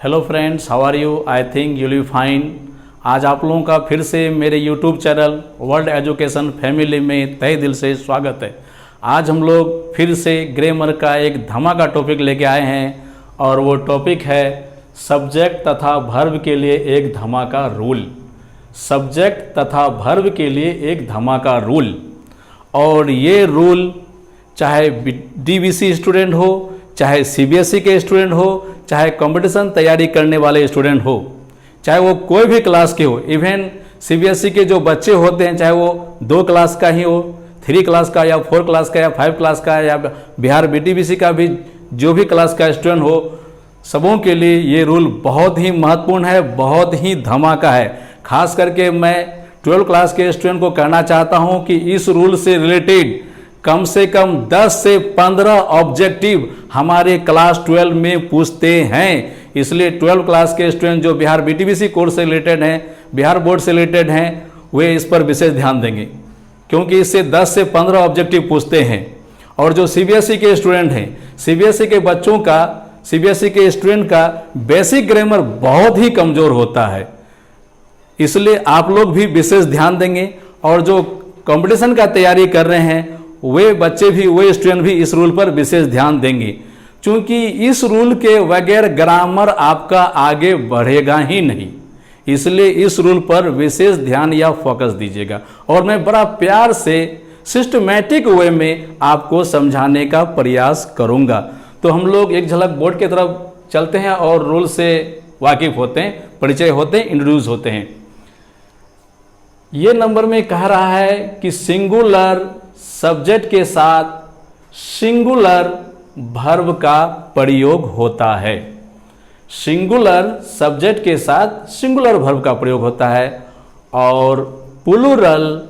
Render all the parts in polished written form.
Hello friends, how are you? I think you will be fine. आज आप लोगों का फिर से मेरे YouTube channel World Education Family में तहे दिल से स्वागत है। आज हम लोग फिर से ग्रामर का एक धमाका टॉपिक लेके आए हैं और वो टॉपिक है सब्जेक्ट तथा वर्ब के लिए एक धमाका रूल। सब्जेक्ट तथा वर्ब के लिए एक धमाका रूल, और ये रूल चाहे डीवीसी स्टूडेंट हो, चाहे सीबीएसई के स्टूडेंट हो, चाहे कंपटीशन तैयारी करने वाले स्टूडेंट हो, चाहे वो कोई भी क्लास के हो। इवन सीबीएसई के जो बच्चे होते हैं, चाहे वो 2 क्लास का ही हो, 3 क्लास का या 4 क्लास का या 5 क्लास का या बिहार बीटीबीसी का भी जो भी क्लास का स्टूडेंट हो, सबों के लिए ये रूल बहुत ही महत्वपूर्ण है, बहुत ही धमाका है। खास करके मैं 12 क्लास के स्टूडेंट को कहना चाहता हूँ कि इस रूल से रिलेटेड कम से कम 10 से 15 ऑब्जेक्टिव हमारे क्लास 12 में पूछते हैं। इसलिए 12 क्लास के स्टूडेंट जो बिहार बीटीबीसी कोर्स से रिलेटेड हैं, बिहार बोर्ड से रिलेटेड हैं, वे इस पर विशेष ध्यान देंगे, क्योंकि इससे 10 से 15 ऑब्जेक्टिव पूछते हैं। और जो सीबीएसई के स्टूडेंट हैं, सीबीएसई के बच्चों का, सीबीएसई के स्टूडेंट का बेसिक ग्रामर बहुत ही कमज़ोर होता है, इसलिए आप लोग भी विशेष ध्यान देंगे। और जो कंपटीशन का तैयारी कर रहे हैं, वे बच्चे भी, वे स्टूडेंट भी इस रूल पर विशेष ध्यान देंगे, क्योंकि इस रूल के बगैर ग्रामर आपका आगे बढ़ेगा ही नहीं। इसलिए इस रूल पर विशेष ध्यान या फोकस दीजिएगा, और मैं बड़ा प्यार से सिस्टमैटिक वे में आपको समझाने का प्रयास करूंगा। तो हम लोग एक झलक बोर्ड की तरफ चलते हैं और रूल से वाकिफ होते हैं, परिचय होते हैं, इंट्रोड्यूस होते हैं। ये नंबर में कह रहा है कि सिंगुलर सब्जेक्ट के साथ सिंगुलर वर्ब का प्रयोग होता है। सिंगुलर सब्जेक्ट के साथ सिंगुलर वर्ब का प्रयोग होता है, और प्लूरल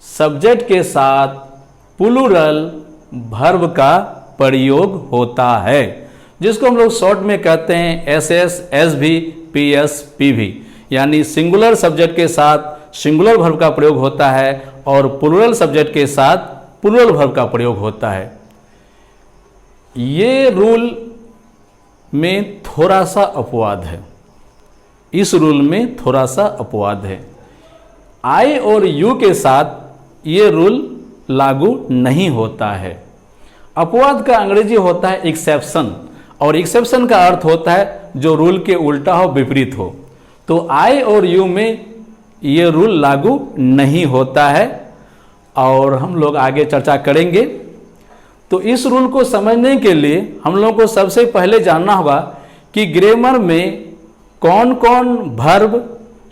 सब्जेक्ट के साथ प्लूरल वर्ब का प्रयोग होता है, जिसको हम लोग शॉर्ट में कहते हैं एसएस, एसवी, पीएस, पीवी। यानी सिंगुलर सब्जेक्ट के साथ सिंगुलर वर्ब का प्रयोग होता है और प्लूरल सब्जेक्ट के साथ प्लूरल वर्ब का प्रयोग होता है। ये रूल में थोड़ा सा अपवाद है, इस रूल में थोड़ा सा अपवाद है। आई और यू के साथ ये रूल लागू नहीं होता है। अपवाद का अंग्रेजी होता है एक्सेप्शन, और एक्सेप्शन का अर्थ होता है जो रूल के उल्टा हो, विपरीत हो। तो आई और यू में ये रूल लागू नहीं होता है, और हम लोग आगे चर्चा करेंगे। तो इस रूल को समझने के लिए हम लोगों को सबसे पहले जानना होगा कि ग्रामर में कौन कौन वर्ब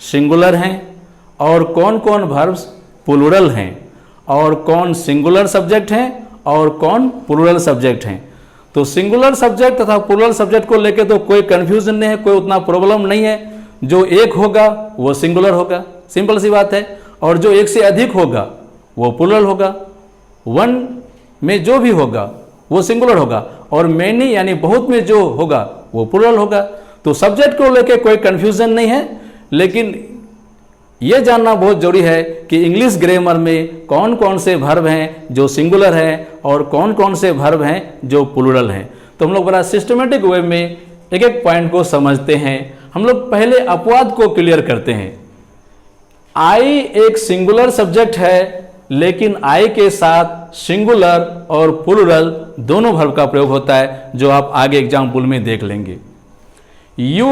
सिंगुलर हैं और कौन कौन वर्ब्स प्लूरल हैं, और कौन सिंगुलर सब्जेक्ट हैं और कौन प्लूरल सब्जेक्ट हैं। तो सिंगुलर सब्जेक्ट तथा प्लूरल सब्जेक्ट को लेकर तो कोई कन्फ्यूजन नहीं है, कोई उतना प्रॉब्लम नहीं है। जो एक होगा वो सिंगुलर होगा, सिंपल सी बात है, और जो एक से अधिक होगा वो प्लूरल होगा। 1 में जो भी होगा वो सिंगुलर होगा, और मैनी यानी बहुत में जो होगा वो प्लूरल होगा। तो सब्जेक्ट को लेके कोई कंफ्यूजन नहीं है, लेकिन ये जानना बहुत जरूरी है कि इंग्लिश ग्रामर में कौन कौन से वर्ब हैं जो सिंगुलर हैं और कौन कौन से वर्ब हैं जो प्लूरल हैं। तो हम लोग बड़ा सिस्टमेटिक वे में एक एक पॉइंट को समझते हैं। हम लोग पहले अपवाद को क्लियर करते हैं। आई एक सिंगुलर सब्जेक्ट है, लेकिन आई के साथ सिंगुलर और प्लूरल दोनों वर्ब का प्रयोग होता है, जो आप आगे एग्जाम्पल में देख लेंगे। यू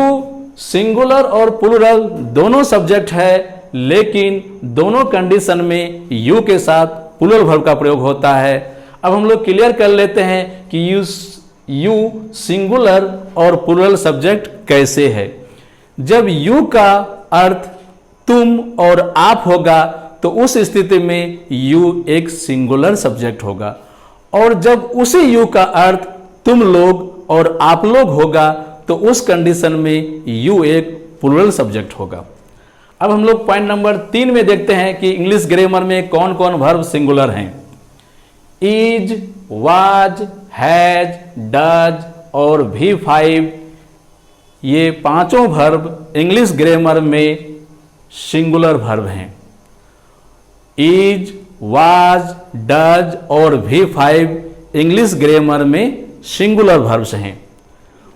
सिंगुलर और प्लूरल दोनों सब्जेक्ट है, लेकिन दोनों कंडीशन में यू के साथ प्लूरल वर्ब का प्रयोग होता है। अब हम लोग क्लियर कर लेते हैं कि यू सिंगुलर और प्लूरल सब्जेक्ट कैसे है। जब यू का अर्थ तुम और आप होगा तो उस स्थिति में यू एक सिंगुलर सब्जेक्ट होगा, और जब उसी यू का अर्थ तुम लोग और आप लोग होगा तो उस कंडीशन में यू एक प्लूरल सब्जेक्ट होगा। अब हम लोग पॉइंट नंबर 3 में देखते हैं कि इंग्लिश ग्रामर में कौन कौन वर्ब सिंगुलर हैं। इज, वाज, हैज, डज और V5, ये पांचों वर्ब इंग्लिश ग्रामर में सिंगुलर वर्ब हैं। इज, वाज, डज और V5 इंग्लिश ग्रामर में सिंगुलर वर्ब्स हैं।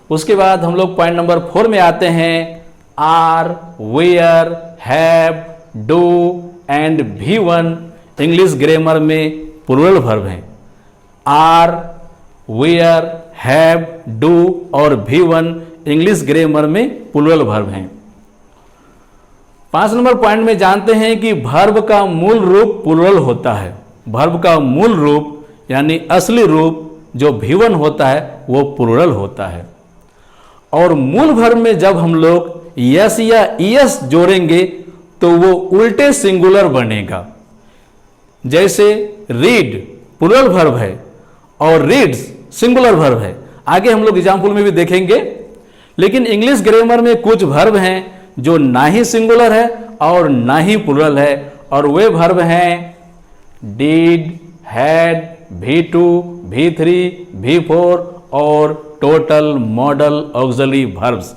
उसके बाद हम लोग पॉइंट नंबर 4 में आते हैं। Are, were, have, do and V1 English grammar में प्लूरल वर्ब हैं। आर, वेयर, हैव, डू और V1 इंग्लिश ग्रामर में प्लूरल वर्ब हैं। 5 नंबर पॉइंट में जानते हैं कि वर्ब का मूल रूप प्लूरल होता है। वर्ब का मूल रूप यानी असली रूप जो V1 होता है वो प्लूरल होता है। और मूल वर्ब में जब हम लोग यस या ईएस जोड़ेंगे तो वो उल्टे सिंगुलर बनेगा। जैसे रीड प्लूरल वर्ब है और रीड्स सिंगुलर वर्ब है, आगे हम लोग एग्जाम्पल में भी देखेंगे। लेकिन इंग्लिश ग्रामर में कुछ वर्ब हैं जो ना ही सिंगुलर है और ना ही प्लूरल है, और वे वर्ब हैं did, had, V2, V3, V4 और total model auxiliary verbs.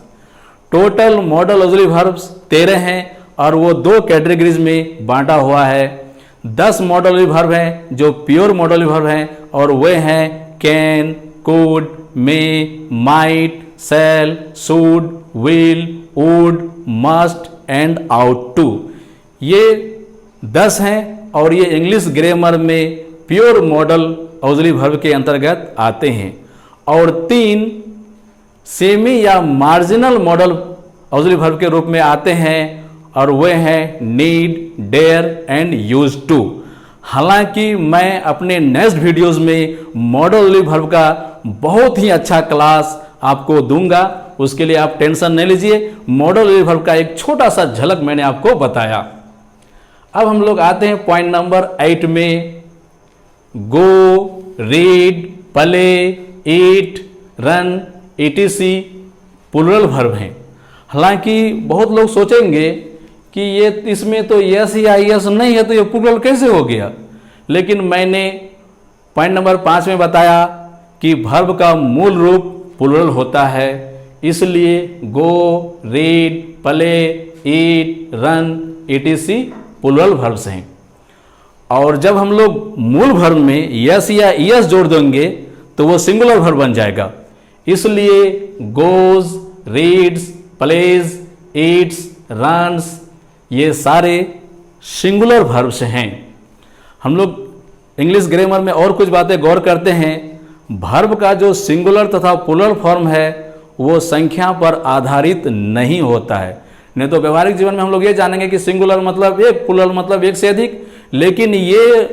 Total model auxiliary verbs 13 हैं और वो 2 कैटेगरीज में बांटा हुआ है। 10 मॉडल ऑक्सिलरी वर्ब हैं जो प्योर मॉडल ऑक्सिलरी वर्ब हैं, और वे हैं can, could, may, might, shall, should, will, would, must and ought to. ये 10 हैं और ये इंग्लिश ग्रामर में प्योर मॉडल ऑक्सिलरी वर्ब के अंतर्गत आते हैं। और 3 सेमी या मार्जिनल मॉडल ऑक्सिलरी वर्ब के रूप में आते हैं, और वे हैं need, dare and used to. हालांकि मैं अपने नेक्स्ट वीडियोस में मॉडल ऑक्सिलरी वर्ब का बहुत ही अच्छा क्लास आपको दूंगा, उसके लिए आप टेंशन नहीं लीजिए। मॉडल ऑक्सिलरी वर्ब का एक छोटा सा झलक मैंने आपको बताया। अब हम लोग आते हैं पॉइंट नंबर 8 में। गो, रीड, प्ले, ईट, रन, etc प्लूरल वर्ब हैं। हालांकि बहुत लोग सोचेंगे कि ये इसमें तो यस या यस नहीं है तो ये प्लूरल कैसे हो गया। लेकिन मैंने पॉइंट नंबर 5 में बताया कि वर्ब का मूल रूप प्लूरल होता है, इसलिए गो, रीड, प्ले, ईट, रन, etc प्लूरल वर्ब्स हैं। और जब हम लोग मूल वर्ब में यस या यस जोड़ देंगे तो वो सिंगुलर वर्ब बन जाएगा। इसलिए goes, reads, plays, eats, runs ये सारे सिंगुलर वर्ब्स हैं। हम लोग इंग्लिश ग्रामर में और कुछ बातें गौर करते हैं। वर्ब का जो सिंगुलर तथा प्लूरल फॉर्म है वो संख्या पर आधारित नहीं होता है। नहीं तो व्यवहारिक जीवन में हम लोग ये जानेंगे कि सिंगुलर मतलब एक, प्लूरल मतलब एक से अधिक। लेकिन ये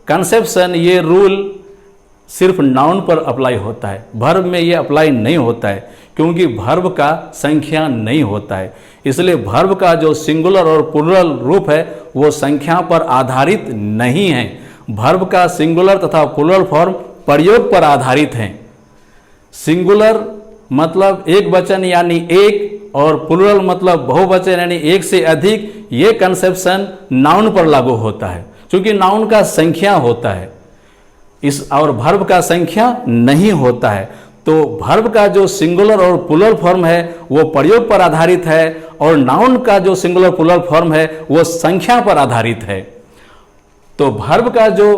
कंसेप्शन, ये रूल सिर्फ नाउन पर अप्लाई होता है, वर्ब में ये अप्लाई नहीं होता है, क्योंकि वर्ब का संख्या नहीं होता है। इसलिए वर्ब का जो सिंगुलर और प्लूरल रूप है वो संख्या पर आधारित नहीं है। वर्ब का सिंगुलर तथा प्लूरल फॉर्म प्रयोग पर आधारित है। सिंगुलर मतलब एक वचन यानी एक, और प्लूरल मतलब बहुवचन यानी एक से अधिक। ये कंसेप्शन नाउन पर लागू होता है, क्योंकि नाउन का संख्या होता है और वर्ब का संख्या नहीं होता है। तो वर्ब का जो सिंगुलर और प्लूरल फॉर्म है वो प्रयोग पर आधारित है, और नाउन का जो सिंगुलर प्लूरल फॉर्म है वो संख्या पर आधारित है। तो वर्ब का जो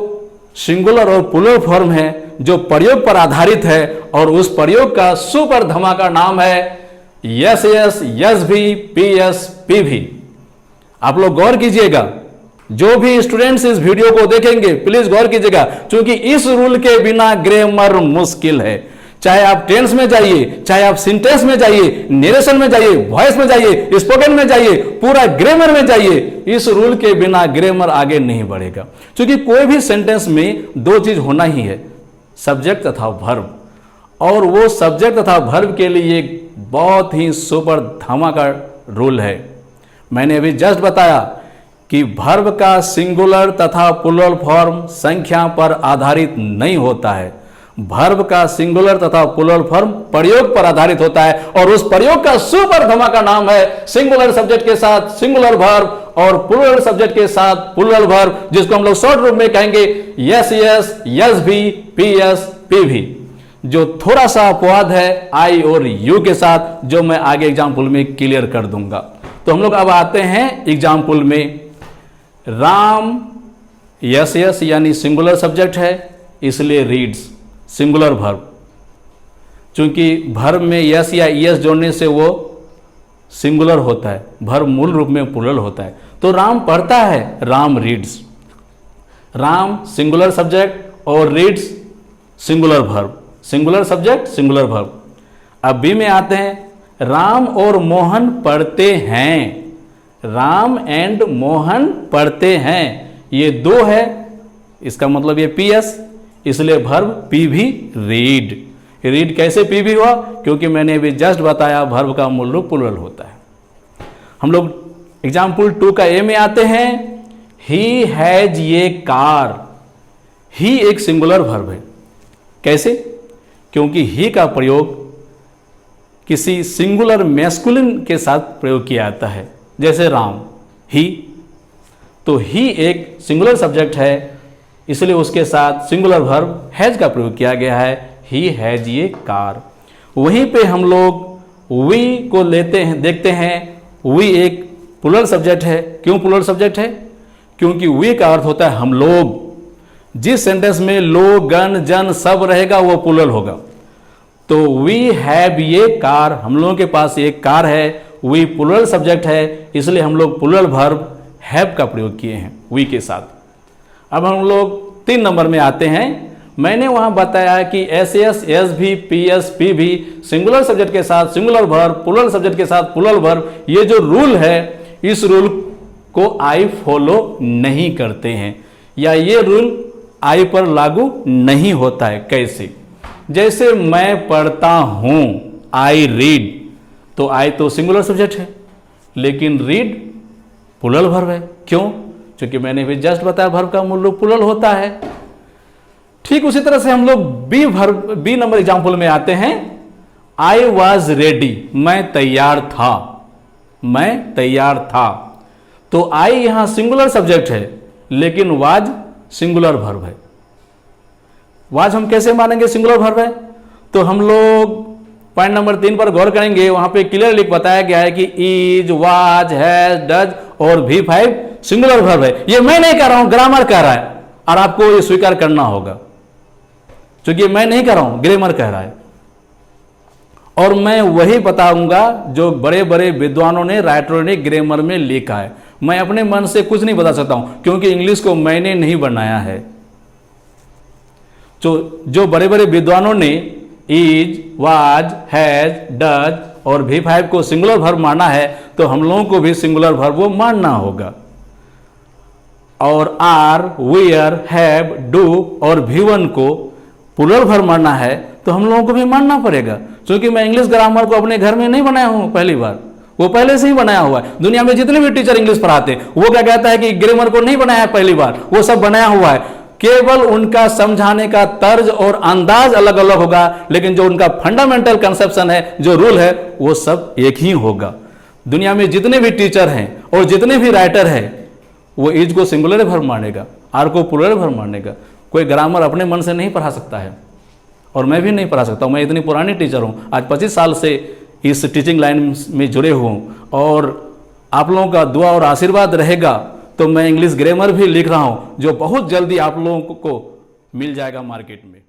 सिंगुलर और प्लूरल फॉर्म है जो प्रयोग पर आधारित है, और उस प्रयोग का सुपर धमाका नाम है यस यस, यस भी, पी एस, पी भी। आप लोग गौर कीजिएगा, जो भी स्टूडेंट्स इस वीडियो को देखेंगे प्लीज गौर कीजिएगा, क्योंकि इस रूल के बिना ग्रामर मुश्किल है। चाहे आप टेंस में जाइए, चाहे आप सिंटेंस में जाइए, नरेशन में जाइए, वॉइस में जाइए, स्पोकन में जाइए, पूरा ग्रामर में जाइए, इस रूल के बिना ग्रामर आगे नहीं बढ़ेगा। क्योंकि कोई भी सेंटेंस में 2 चीज होना ही है, सब्जेक्ट तथा वर्ब। और वो सब्जेक्ट तथा वर्ब के लिए एक बहुत ही सुपर धमाका रूल है। मैंने अभी जस्ट बताया कि वर्ब का सिंगुलर तथा प्लूरल फॉर्म संख्या पर आधारित नहीं होता है। वर्ब का सिंगुलर तथा प्लूरल फॉर्म प्रयोग पर आधारित होता है, और उस प्रयोग का सुपर धमाका नाम है सिंगुलर सब्जेक्ट के साथ सिंगुलर वर्ब और प्लूरल सब्जेक्ट के साथ प्लूरल वर्ब, जिसको हम लोग शॉर्ट रूप में कहेंगे यस यस, यस भी, पी एस, पी भी। जो थोड़ा सा अपवाद है आई और यू के साथ, जो मैं आगे एग्जाम्पल में क्लियर कर दूंगा। तो हम लोग अब आते हैं एग्जाम्पल में। राम यस यस यानी सिंगुलर सब्जेक्ट है, इसलिए रीड्स सिंगुलर वर्ब। चूंकि भर्ब में यस या ईएस जोड़ने से वो सिंगुलर होता है, भर्ब मूल रूप में प्लूरल होता है। तो राम पढ़ता है, Ram reads. Ram singular subject और reads singular verb, singular subject singular verb. अब बी में आते हैं, राम और मोहन पढ़ते हैं। राम एंड मोहन पढ़ते हैं, ये दो है, इसका मतलब ये पीएस, इसलिए भर्ब पी भी रीड। रीड कैसे पी भी हुआ? क्योंकि मैंने अभी जस्ट बताया भर्ब का मूल रूप प्लूरल होता है। हम लोग एग्जाम्पल 2 का ए में आते हैं, ही हैज ये कार। ही एक सिंगुलर भर्ब है। कैसे? क्योंकि ही का प्रयोग किसी सिंगुलर मैस्कुलिन के साथ प्रयोग किया जाता है, जैसे राम, ही। तो ही एक सिंगुलर सब्जेक्ट है, इसलिए उसके साथ सिंगुलर भर्ब हैज का प्रयोग किया गया है, ही हैज ये कार। वहीं पे हम लोग वी को लेते हैं, देखते हैं, वी एक प्लूरल सब्जेक्ट है। क्यों प्लूरल सब्जेक्ट है? क्योंकि वी का अर्थ होता है हम लोग। जिस सेंटेंस में लोग, गण, जन सब रहेगा वो प्लूरल होगा। तो वी हैव ये कार, हम लोगों के पास एक कार है, वी प्लूरल सब्जेक्ट है, इसलिए हम लोग प्लूरल भर्ब हैव का प्रयोग किए हैं वी के साथ। अब हम लोग 3 नंबर में आते हैं। मैंने वहां बताया कि एस एस, एस भी, पी एस, पी भी सिंगुलर सब्जेक्ट के साथ सिंगुलर भर्ब, प्लूरल सब्जेक्ट के साथ प्लूरल भर्ब, ये जो रूल है इस रूल को आई फॉलो नहीं करते हैं, या ये रूल आई पर लागू नहीं होता है। कैसे? जैसे मैं पढ़ता हूं, आई रीड, तो आई तो सिंगुलर सब्जेक्ट है, लेकिन रीड प्लूरल भर्ब है। क्यों? क्योंकि मैंने भी जस्ट बताया भर्ब का मूल रूप प्लूरल होता है। ठीक उसी तरह से हम लोग बी नंबर एग्जाम्पल में आते हैं। आई वॉज रेडी, मैं तैयार था, मैं तैयार था। तो आई यहां सिंगुलर सब्जेक्ट है, लेकिन वाज सिंगुलर भर्ब है। वाज हम कैसे मानेंगे सिंगुलर भर्ब है? तो हम लोग पॉइंट नंबर 3 पर गौर करेंगे, वहां पे क्लियरली बताया गया है कि इज, वाज, हैज, डज और V5 सिंगुलर भर्ब है। ये मैं नहीं कह रहा हूं, ग्रामर कह रहा है, और आपको ये स्वीकार करना होगा, क्योंकि मैं नहीं कह रहा हूं, ग्रामर कह रहा है। और मैं वही बताऊंगा जो बड़े बड़े विद्वानों ने, राइटरों ने ग्रामर में लिखा है। मैं अपने मन से कुछ नहीं बता सकता हूं, क्योंकि इंग्लिश को मैंने नहीं बनाया है। जो बड़े बड़े विद्वानों ने इज, वाज, हैज, डज और V5 को सिंगुलर भर्ब माना है, तो हम लोगों को भी सिंगुलर भर्ब वो मानना होगा। और आर, वेयर, हैव, डू और V1 को प्लूरल भर्ब मानना है, तो हम लोगों को भी मानना पड़ेगा। क्योंकि मैं इंग्लिश ग्रामर को अपने घर में नहीं बनाया हूं पहली बार, वो पहले से ही बनाया हुआ है। दुनिया में जितने भी टीचर इंग्लिश पढ़ाते हैं वो क्या कहता है कि ग्रामर को नहीं बनाया है पहली बार, वो सब बनाया हुआ है। केवल उनका समझाने का तर्ज और अंदाज अलग अलग होगा, लेकिन जो उनका फंडामेंटल कंसेप्शन है, जो रूल है, वो सब एक ही होगा। दुनिया में जितने भी टीचर हैं और जितने भी राइटर हैं, वो इज को सिंगुलर भर्ब मानेगा, आर को प्लूरल भर्ब मानेगा। कोई ग्रामर अपने मन से नहीं पढ़ा सकता है, और मैं भी नहीं पढ़ा सकता हूँ। मैं इतनी पुरानी टीचर हूँ, आज 25 साल से इस टीचिंग लाइन में जुड़े हुए हूँ, और आप लोगों का दुआ और आशीर्वाद रहेगा तो मैं इंग्लिश ग्रामर भी लिख रहा हूँ, जो बहुत जल्दी आप लोगों को मिल जाएगा मार्केट में।